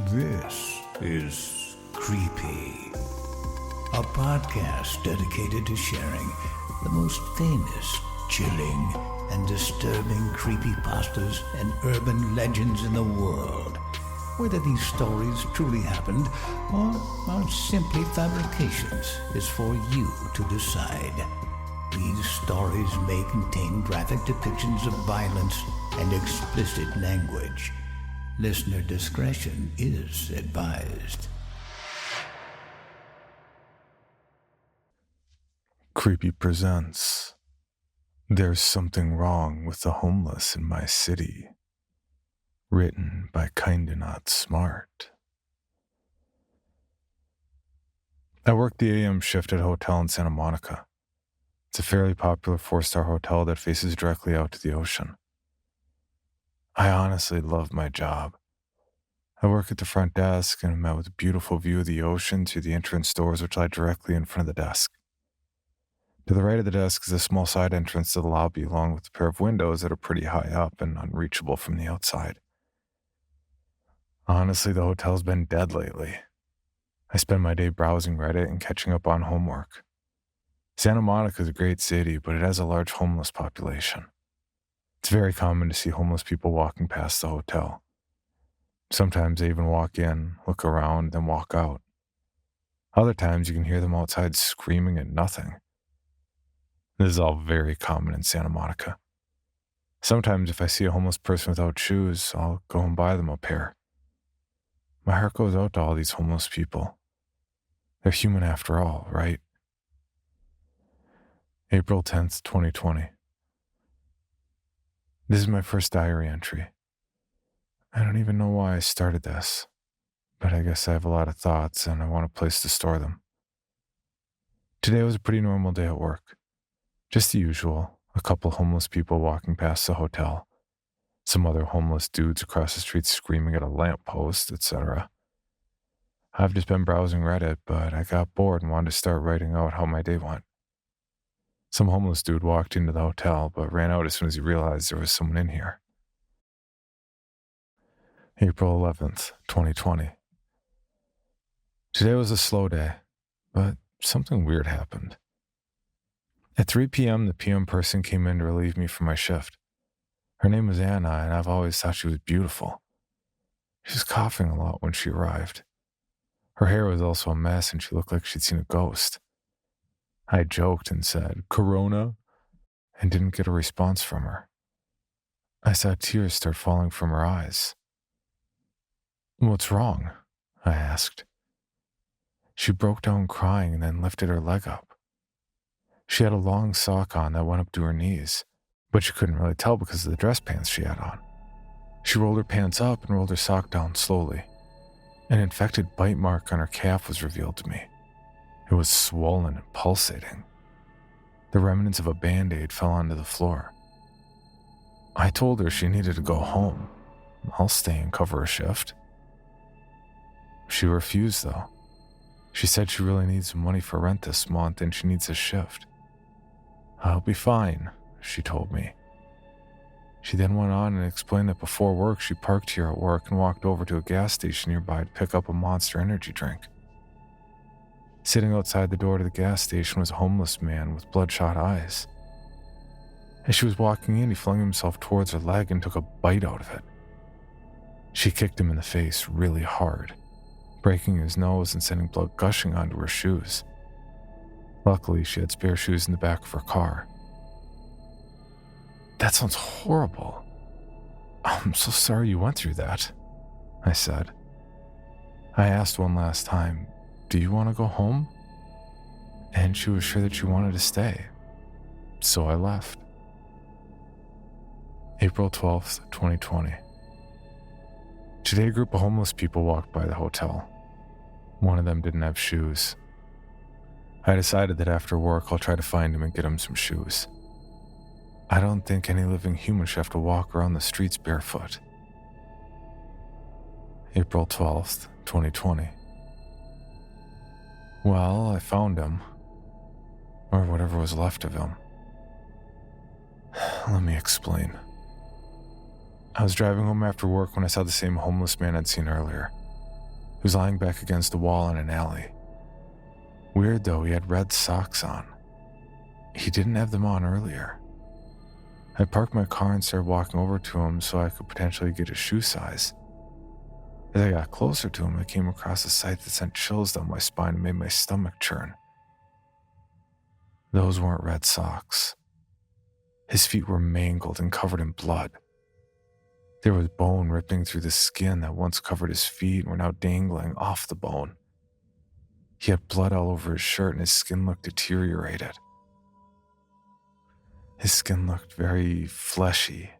This is Creepy, a podcast dedicated to sharing the most famous, chilling, and disturbing creepypastas and urban legends in the world. Whether these stories truly happened or are simply fabrications is for you to decide. These stories may contain graphic depictions of violence and explicit language. Listener discretion is advised. Creepy presents There's Something Wrong with the Homeless in My City. Written by KindaNotSmart. I work the AM shift at a hotel in Santa Monica. It's a fairly popular 4-star hotel that faces directly out to the ocean. I honestly love my job. I work at the front desk and am met with a beautiful view of the ocean through the entrance doors which lie directly in front of the desk. To the right of the desk is a small side entrance to the lobby along with a pair of windows that are pretty high up and unreachable from the outside. Honestly, the hotel's been dead lately. I spend my day browsing Reddit and catching up on homework. Santa Monica is a great city, but it has a large homeless population. It's very common to see homeless people walking past the hotel. Sometimes they even walk in, look around, then walk out. Other times you can hear them outside screaming at nothing. This is all very common in Santa Monica. Sometimes if I see a homeless person without shoes, I'll go and buy them a pair. My heart goes out to all these homeless people. They're human after all, right? April 10th, 2020. This is my first diary entry. I don't even know why I started this, but I guess I have a lot of thoughts and I want a place to store them. Today was a pretty normal day at work. Just the usual, a couple homeless people walking past the hotel, some other homeless dudes across the street screaming at a lamppost, etc. I've just been browsing Reddit, but I got bored and wanted to start writing out how my day went. Some homeless dude walked into the hotel, but ran out as soon as he realized there was someone in here. April 11th, 2020. Today was a slow day, but something weird happened. At 3 p.m., the PM person came in to relieve me from my shift. Her name was Anna, and I've always thought she was beautiful. She was coughing a lot when she arrived. Her hair was also a mess, and she looked like she'd seen a ghost. I joked and said, "Corona?" and didn't get a response from her. I saw tears start falling from her eyes. "What's wrong?" I asked. She broke down crying and then lifted her leg up. She had a long sock on that went up to her knees, but you couldn't really tell because of the dress pants she had on. She rolled her pants up and rolled her sock down slowly. An infected bite mark on her calf was revealed to me. It was swollen and pulsating. The remnants of a Band-Aid fell onto the floor. I told her she needed to go home. I'll stay and cover her shift. She refused, though. She said she really needs some money for rent this month and she needs a shift. "I'll be fine," she told me. She then went on and explained that before work she parked here at work and walked over to a gas station nearby to pick up a Monster energy drink. Sitting outside the door to the gas station was a homeless man with bloodshot eyes. As she was walking in, he flung himself towards her leg and took a bite out of it. She kicked him in the face really hard, breaking his nose and sending blood gushing onto her shoes. Luckily, she had spare shoes in the back of her car. "That sounds horrible. I'm so sorry you went through that," I said. I asked one last time, "Do you want to go home?" And she was sure that she wanted to stay. So I left. April 12th, 2020. Today, a group of homeless people walked by the hotel. One of them didn't have shoes. I decided that after work, I'll try to find him and get him some shoes. I don't think any living human should have to walk around the streets barefoot. April 12th, 2020. Well, I found him. Or whatever was left of him. Let me explain. I was driving home after work when I saw the same homeless man I'd seen earlier. was lying back against the wall in an alley. Weird though, he had red socks on. He didn't have them on earlier. I parked my car and started walking over to him so I could potentially get his shoe size. As I got closer to him, I came across a sight that sent chills down my spine and made my stomach churn. Those weren't red socks. His feet were mangled and covered in blood. There was bone ripping through the skin that once covered his feet and were now dangling off the bone. He had blood all over his shirt and his skin looked deteriorated. His skin looked very fleshy,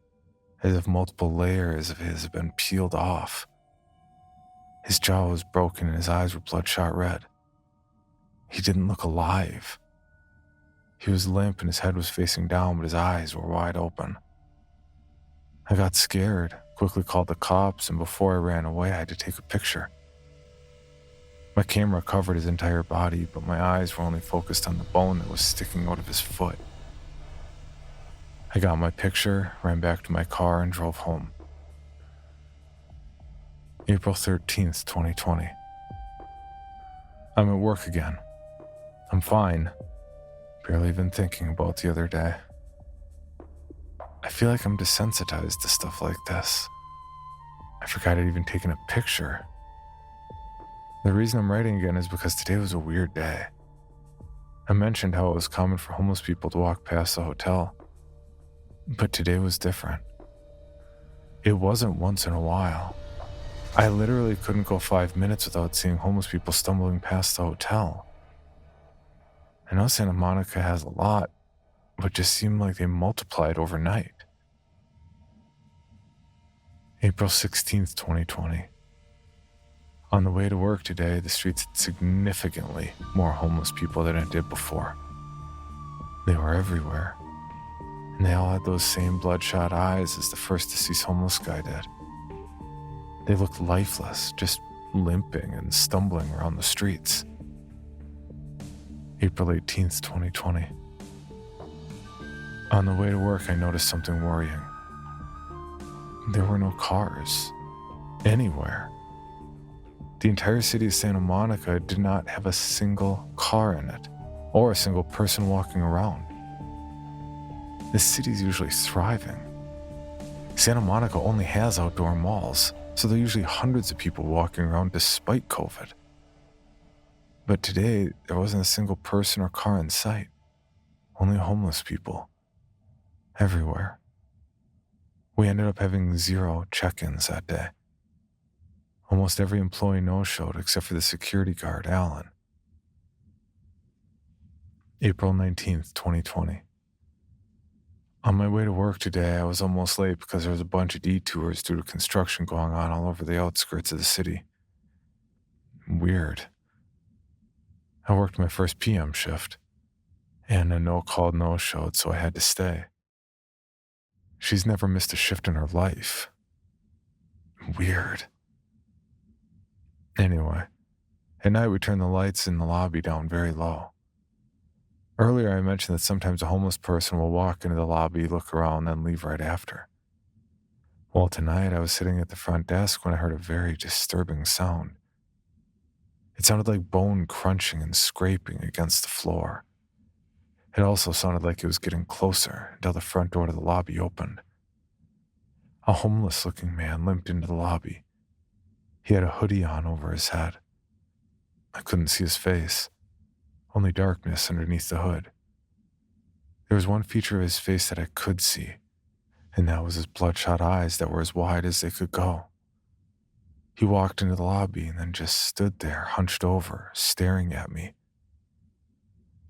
as if multiple layers of his had been peeled off. His jaw was broken and his eyes were bloodshot red. He didn't look alive. He was limp and his head was facing down, but his eyes were wide open. I got scared, quickly called the cops, and before I ran away, I had to take a picture. My camera covered his entire body, but my eyes were only focused on the bone that was sticking out of his foot. I got my picture, ran back to my car, and drove home. April 13th, 2020. I'm at work again. I'm fine. Barely even thinking about the other day. I feel like I'm desensitized to stuff like this. I forgot I'd even taken a picture. The reason I'm writing again is because today was a weird day. I mentioned how it was common for homeless people to walk past the hotel. But today was different. It wasn't once in a while. I literally couldn't go 5 minutes without seeing homeless people stumbling past the hotel. I know Santa Monica has a lot, but just seemed like they multiplied overnight. April 16th, 2020. On the way to work today, the streets had significantly more homeless people than it did before. They were everywhere, and they all had those same bloodshot eyes as the first deceased homeless guy did. They looked lifeless, just limping and stumbling around the streets. April 18th, 2020. On the way to work, I noticed something worrying. There were no cars. Anywhere. The entire city of Santa Monica did not have a single car in it, or a single person walking around. This city's usually thriving. Santa Monica only has outdoor malls, so there are usually hundreds of people walking around despite COVID. But today, there wasn't a single person or car in sight. Only homeless people. Everywhere. We ended up having 0 check-ins that day. Almost every employee no-showed except for the security guard, Alan. April 19th, 2020. On my way to work today, I was almost late because there was a bunch of detours due to construction going on all over the outskirts of the city. Weird. I worked my first PM shift, and a no-call no-showed, so I had to stay. She's never missed a shift in her life. Weird. Anyway, at night we turned the lights in the lobby down very low. Earlier I mentioned that sometimes a homeless person will walk into the lobby, look around, then leave right after. Well, tonight I was sitting at the front desk when I heard a very disturbing sound. It sounded like bone crunching and scraping against the floor. It also sounded like it was getting closer until the front door to the lobby opened. A homeless-looking man limped into the lobby. He had a hoodie on over his head. I couldn't see his face, only darkness underneath the hood. There was one feature of his face that I could see, and that was his bloodshot eyes that were as wide as they could go. He walked into the lobby and then just stood there, hunched over, staring at me.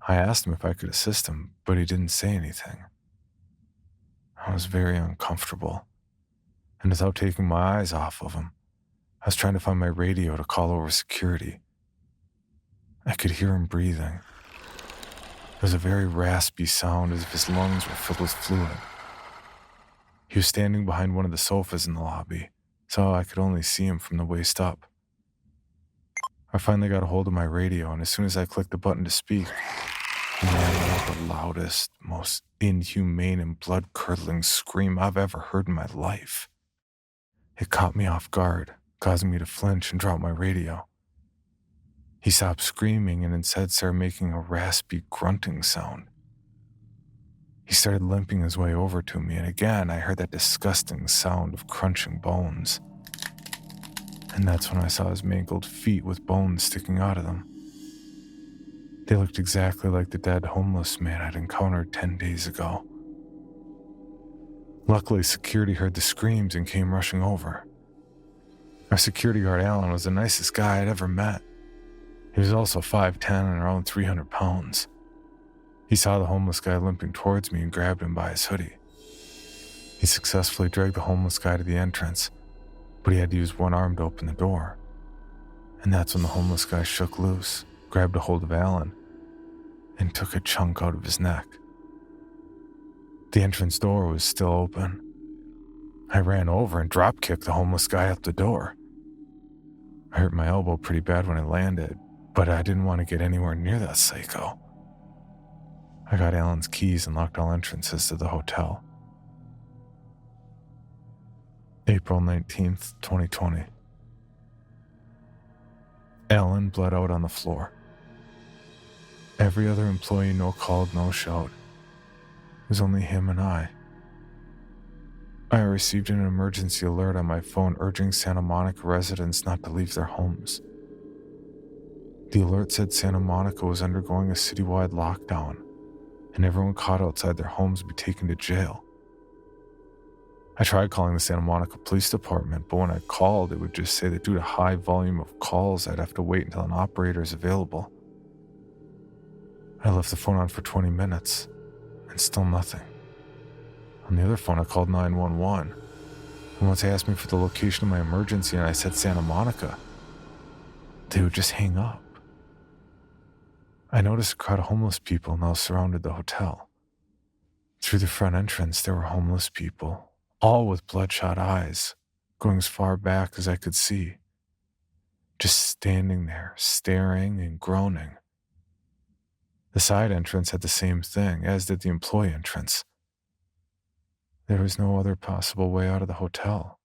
I asked him if I could assist him, but he didn't say anything. I was very uncomfortable, and without taking my eyes off of him, I was trying to find my radio to call over security. I could hear him breathing. It was a very raspy sound as if his lungs were filled with fluid. He was standing behind one of the sofas in the lobby, so I could only see him from the waist up. I finally got a hold of my radio, and as soon as I clicked the button to speak, the man let out the loudest, most inhumane and blood-curdling scream I've ever heard in my life. It caught me off guard, causing me to flinch and drop my radio. He stopped screaming and instead started making a raspy grunting sound. He started limping his way over to me, and again I heard that disgusting sound of crunching bones. And that's when I saw his mangled feet with bones sticking out of them. They looked exactly like the dead homeless man I'd encountered 10 days ago. Luckily, security heard the screams and came rushing over. Our security guard, Alan, was the nicest guy I'd ever met. He was also 5'10" and around 300 pounds. He saw the homeless guy limping towards me and grabbed him by his hoodie. He successfully dragged the homeless guy to the entrance, but he had to use one arm to open the door. And that's when the homeless guy shook loose, grabbed a hold of Alan, and took a chunk out of his neck. The entrance door was still open. I ran over and drop-kicked the homeless guy out the door. I hurt my elbow pretty bad when I landed, but I didn't want to get anywhere near that psycho. I got Alan's keys and locked all entrances to the hotel. April 19th, 2020. Alan bled out on the floor. Every other employee no-called, no-showed. It was only him and I. I received an emergency alert on my phone urging Santa Monica residents not to leave their homes. The alert said Santa Monica was undergoing a citywide lockdown, and everyone caught outside their homes would be taken to jail. I tried calling the Santa Monica Police Department, but when I called, it would just say that due to high volume of calls, I'd have to wait until an operator is available. I left the phone on for 20 minutes, and still nothing. On the other phone, I called 911, and once they asked me for the location of my emergency and I said Santa Monica, they would just hang up. I noticed a crowd of homeless people now surrounded the hotel. Through the front entrance, there were homeless people, all with bloodshot eyes, going as far back as I could see, just standing there, staring and groaning. The side entrance had the same thing, as did the employee entrance. There was no other possible way out of the hotel.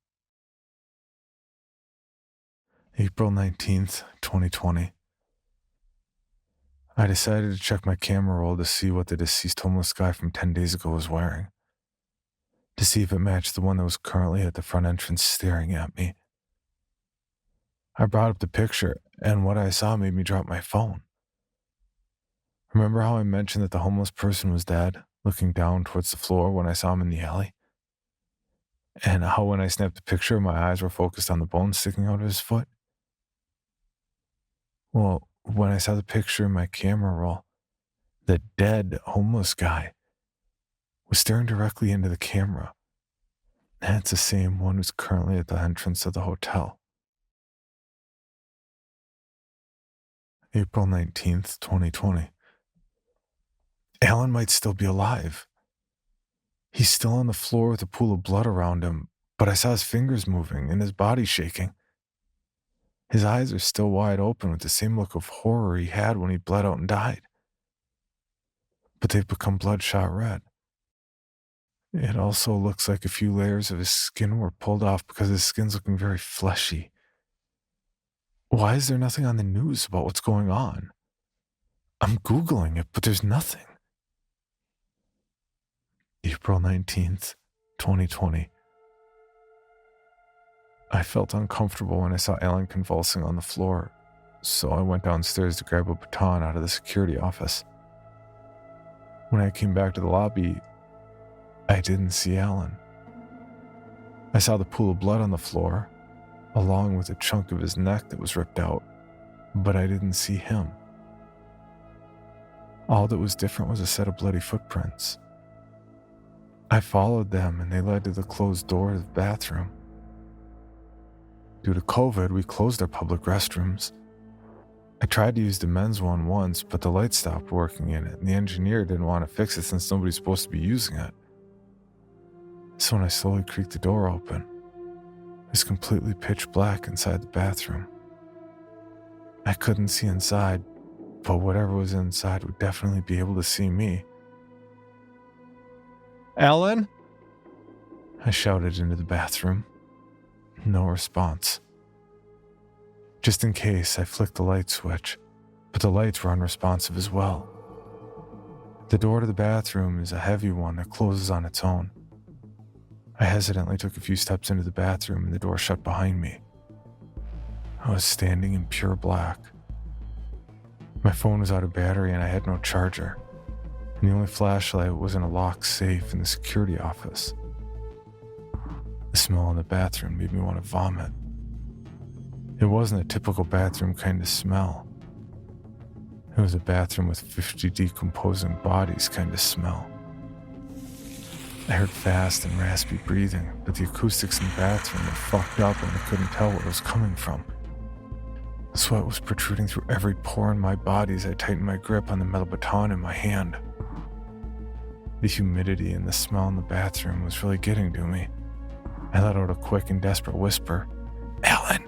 April 19th, 2020. I decided to check my camera roll to see what the deceased homeless guy from 10 days ago was wearing, to see if it matched the one that was currently at the front entrance staring at me. I brought up the picture, and what I saw made me drop my phone. Remember how I mentioned that the homeless person was dead, looking down towards the floor when I saw him in the alley? And how when I snapped the picture, my eyes were focused on the bones sticking out of his foot? Well, when I saw the picture in my camera roll, the dead homeless guy was staring directly into the camera. And it's the same one who's currently at the entrance of the hotel. April 19th, 2020. Alan might still be alive. He's still on the floor with a pool of blood around him, but I saw his fingers moving and his body shaking. His eyes are still wide open with the same look of horror he had when he bled out and died. But they've become bloodshot red. It also looks like a few layers of his skin were pulled off because his skin's looking very fleshy. Why is there nothing on the news about what's going on? I'm Googling it, but there's nothing. April 19th, 2020. I felt uncomfortable when I saw Alan convulsing on the floor, so I went downstairs to grab a baton out of the security office. When I came back to the lobby, I didn't see Alan. I saw the pool of blood on the floor, along with a chunk of his neck that was ripped out, but I didn't see him. All that was different was a set of bloody footprints. I followed them and they led to the closed door of the bathroom. Due to COVID, we closed our public restrooms. I tried to use the men's one once, but the light stopped working in it, and the engineer didn't want to fix it since nobody's supposed to be using it. So when I slowly creaked the door open, it was completely pitch black inside the bathroom. I couldn't see inside, but whatever was inside would definitely be able to see me. "Alan?" I shouted into the bathroom. No response. Just in case, I flicked the light switch, but the lights were unresponsive as well. The door to the bathroom is a heavy one that closes on its own. I hesitantly took a few steps into the bathroom and the door shut behind me. I was standing in pure black. My phone was out of battery and I had no charger, and the only flashlight was in a locked safe in the security office. The smell in the bathroom made me want to vomit. It wasn't a typical bathroom kind of smell. It was a bathroom with 50 decomposing bodies kind of smell. I heard fast and raspy breathing, but the acoustics in the bathroom were fucked up and I couldn't tell where it was coming from. Sweat was protruding through every pore in my body as I tightened my grip on the metal baton in my hand. The humidity and the smell in the bathroom was really getting to me. I let out a quick and desperate whisper, "Alan!"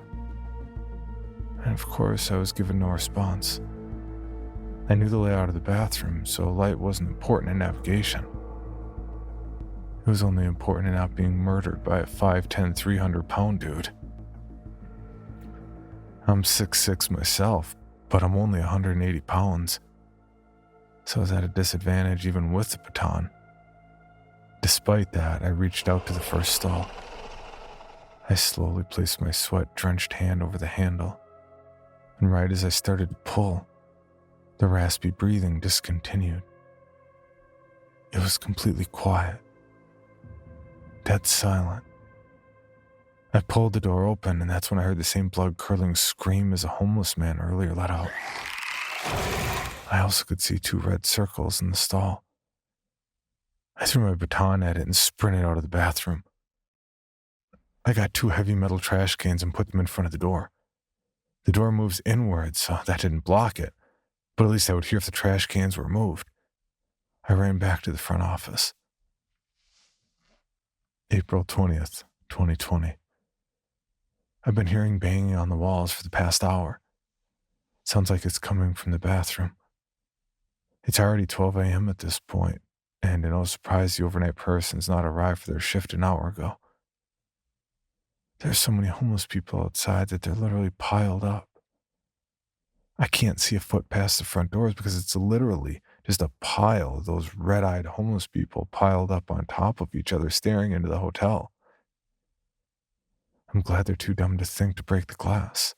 And of course, I was given no response. I knew the layout of the bathroom, so light wasn't important in navigation. It was only important in not being murdered by a 5'10", 300-pound dude. I'm 6'6" myself, but I'm only 180 pounds, so I was at a disadvantage even with the baton. Despite that, I reached out to the first stall. I slowly placed my sweat-drenched hand over the handle, and right as I started to pull, the raspy breathing discontinued. It was completely quiet, dead silent. I pulled the door open, and that's when I heard the same blood-curdling scream as a homeless man earlier let out. I also could see 2 red circles in the stall. I threw my baton at it and sprinted out of the bathroom. I got 2 heavy metal trash cans and put them in front of the door. The door moves inward, so that didn't block it, but at least I would hear if the trash cans were moved. I ran back to the front office. April 20th, 2020. I've been hearing banging on the walls for the past hour. It sounds like it's coming from the bathroom. It's already 12 a.m. at this point, and no surprise the overnight person's not arrived for their shift an hour ago. There's so many homeless people outside that they're literally piled up. I can't see a foot past the front doors because it's literally just a pile of those red-eyed homeless people piled up on top of each other staring into the hotel. I'm glad they're too dumb to think to break the glass.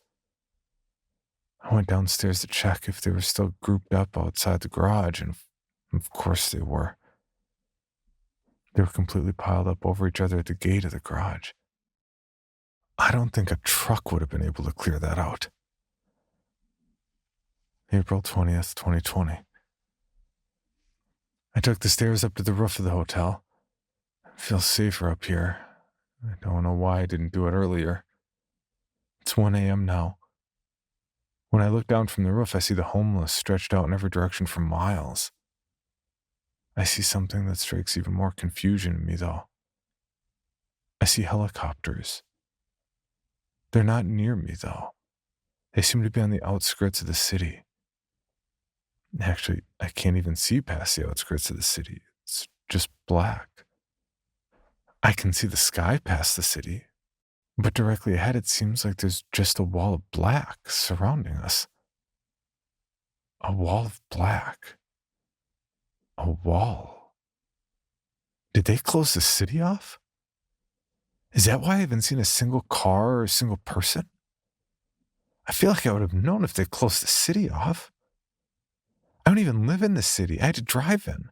I went downstairs to check if they were still grouped up outside the garage, and of course they were. They were completely piled up over each other at the gate of the garage. I don't think a truck would have been able to clear that out. April 20th, 2020. I took the stairs up to the roof of the hotel. I feel safer up here. I don't know why I didn't do it earlier. It's 1 a.m. now. When I look down from the roof, I see the homeless stretched out in every direction for miles. I see something that strikes even more confusion in me, though. I see helicopters. They're not near me, though. They seem to be on the outskirts of the city. Actually, I can't even see past the outskirts of the city. It's just black. I can see the sky past the city, but directly ahead it seems like there's just a wall of black surrounding us. A wall of black. A wall. Did they close the city off? Is that why I haven't seen a single car or a single person? I feel like I would have known if they closed the city off. I don't even live in the city. I had to drive in.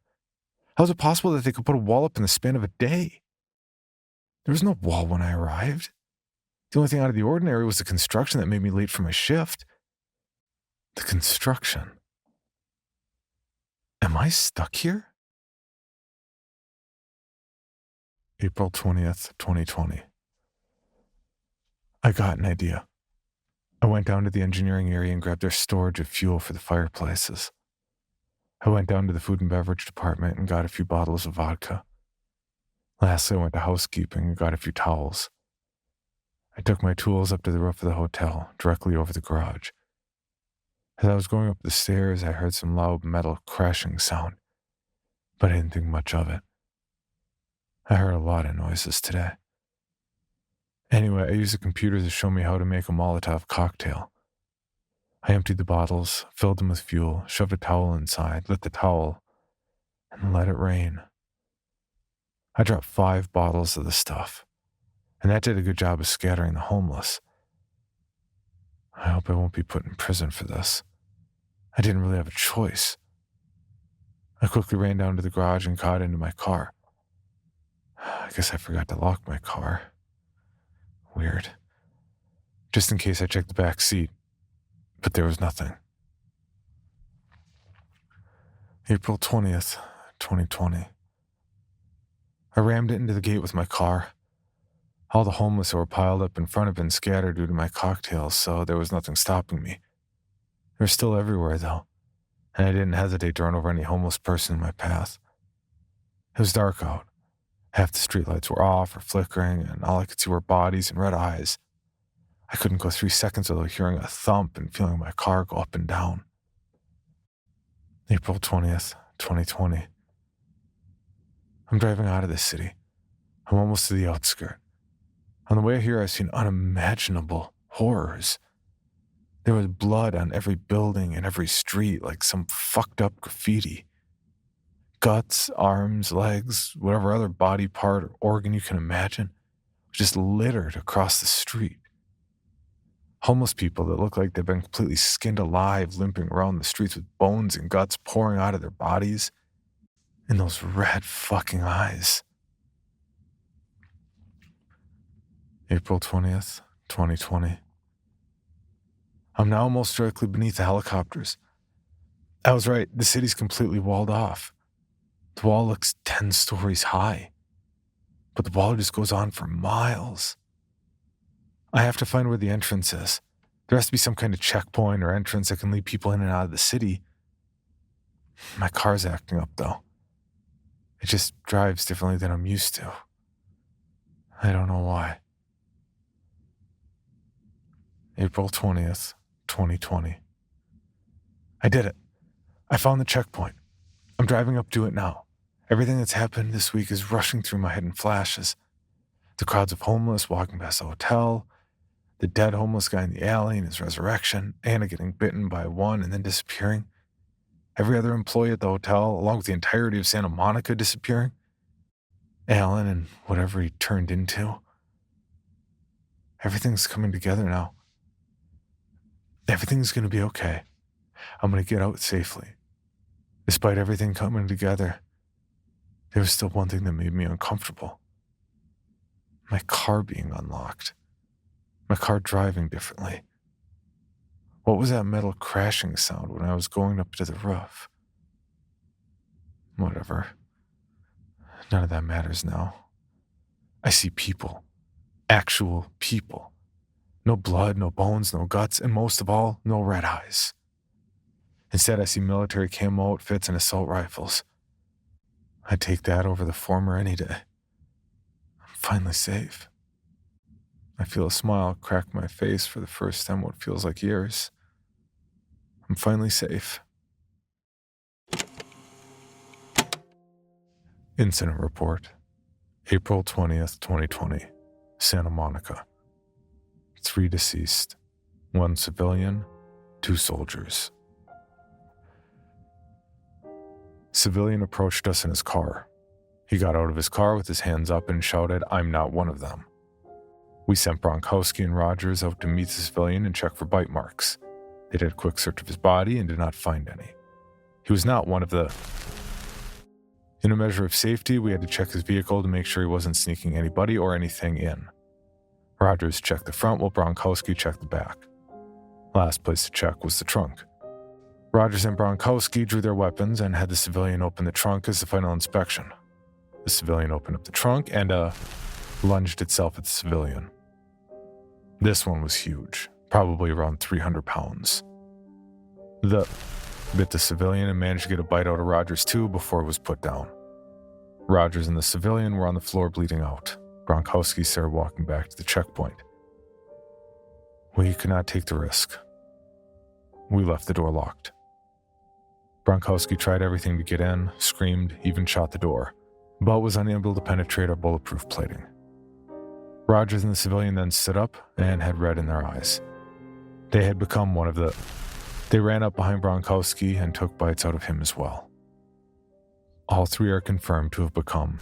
How is it possible that they could put a wall up in the span of a day? There was no wall when I arrived. The only thing out of the ordinary was the construction that made me late for my shift. The construction. Am I stuck here? April 20th, 2020. I got an idea. I went down to the engineering area and grabbed their storage of fuel for the fireplaces. I went down to the food and beverage department and got a few bottles of vodka. Lastly, I went to housekeeping and got a few towels. I took my tools up to the roof of the hotel, directly over the garage. As I was going up the stairs, I heard some loud metal crashing sound, but I didn't think much of it. I heard a lot of noises today. Anyway, I used the computer to show me how to make a Molotov cocktail. I emptied the bottles, filled them with fuel, shoved a towel inside, lit the towel, and let it rain. I dropped 5 bottles of the stuff, and that did a good job of scattering the homeless. I hope I won't be put in prison for this. I didn't really have a choice. I quickly ran down to the garage and got into my car. I guess I forgot to lock my car. Weird. Just in case I checked the back seat, but there was nothing. April 20th, 2020. I rammed it into the gate with my car. All the homeless who were piled up in front had been scattered due to my cocktails, so there was nothing stopping me. They were still everywhere, though, and I didn't hesitate to run over any homeless person in my path. It was dark out. Half the streetlights were off or flickering, and all I could see were bodies and red eyes. I couldn't go 3 seconds without hearing a thump and feeling my car go up and down. April 20th, 2020. I'm driving out of the city. I'm almost to the outskirt. On the way here, I've seen unimaginable horrors. There was blood on every building and every street, like some fucked up graffiti. Guts, arms, legs, whatever other body part or organ you can imagine, just littered across the street. Homeless people that look like they've been completely skinned alive, limping around the streets with bones and guts pouring out of their bodies, and those red fucking eyes. April 20th, 2020. I'm now almost directly beneath the helicopters. I was right, the city's completely walled off. The wall looks 10 stories high, but the wall just goes on for miles. I have to find where the entrance is. There has to be some kind of checkpoint or entrance that can lead people in and out of the city. My car's acting up, though. It just drives differently than I'm used to. I don't know why. April 20th, 2020. I did it. I found the checkpoint. I'm driving up to it now. Everything that's happened this week is rushing through my head in flashes. The crowds of homeless walking past the hotel, the dead homeless guy in the alley and his resurrection, Anna getting bitten by one and then disappearing, every other employee at the hotel, along with the entirety of Santa Monica disappearing, Alan and whatever he turned into. Everything's coming together now. Everything's going to be okay. I'm going to get out safely. Despite everything coming together, there was still one thing that made me uncomfortable. My car being unlocked. My car driving differently. What was that metal crashing sound when I was going up to the roof? Whatever. None of that matters now. I see people. Actual people. No blood, no bones, no guts, and most of all, no red eyes. Instead, I see military camo outfits and assault rifles. I'd take that over the former any day. I'm finally safe. I feel a smile crack my face for the first time in what feels like years. I'm finally safe. Incident report. April 20th, 2020. Santa Monica. 3 deceased. 1 civilian, 2 soldiers. Civilian approached us in his car. He got out of his car with his hands up and shouted, "I'm not one of them." We sent Bronkowski and Rogers out to meet the civilian and check for bite marks. They did a quick search of his body and did not find any. He was not one of the... In a measure of safety, we had to check his vehicle to make sure he wasn't sneaking anybody or anything in. Rogers checked the front while Bronkowski checked the back. Last place to check was the trunk. Rogers and Bronkowski drew their weapons and had the civilian open the trunk as the final inspection. The civilian opened up the trunk and lunged itself at the civilian. This one was huge, probably around 300 pounds. The bit the civilian and managed to get a bite out of Rogers too before it was put down. Rogers and the civilian were on the floor bleeding out. Bronkowski started walking back to the checkpoint. We could not take the risk. We left the door locked. Bronkowski tried everything to get in, screamed, even shot the door, but was unable to penetrate our bulletproof plating. Rogers and the civilian then stood up and had red in their eyes. They had become one of the They ran up behind Bronkowski and took bites out of him as well. All three are confirmed to have become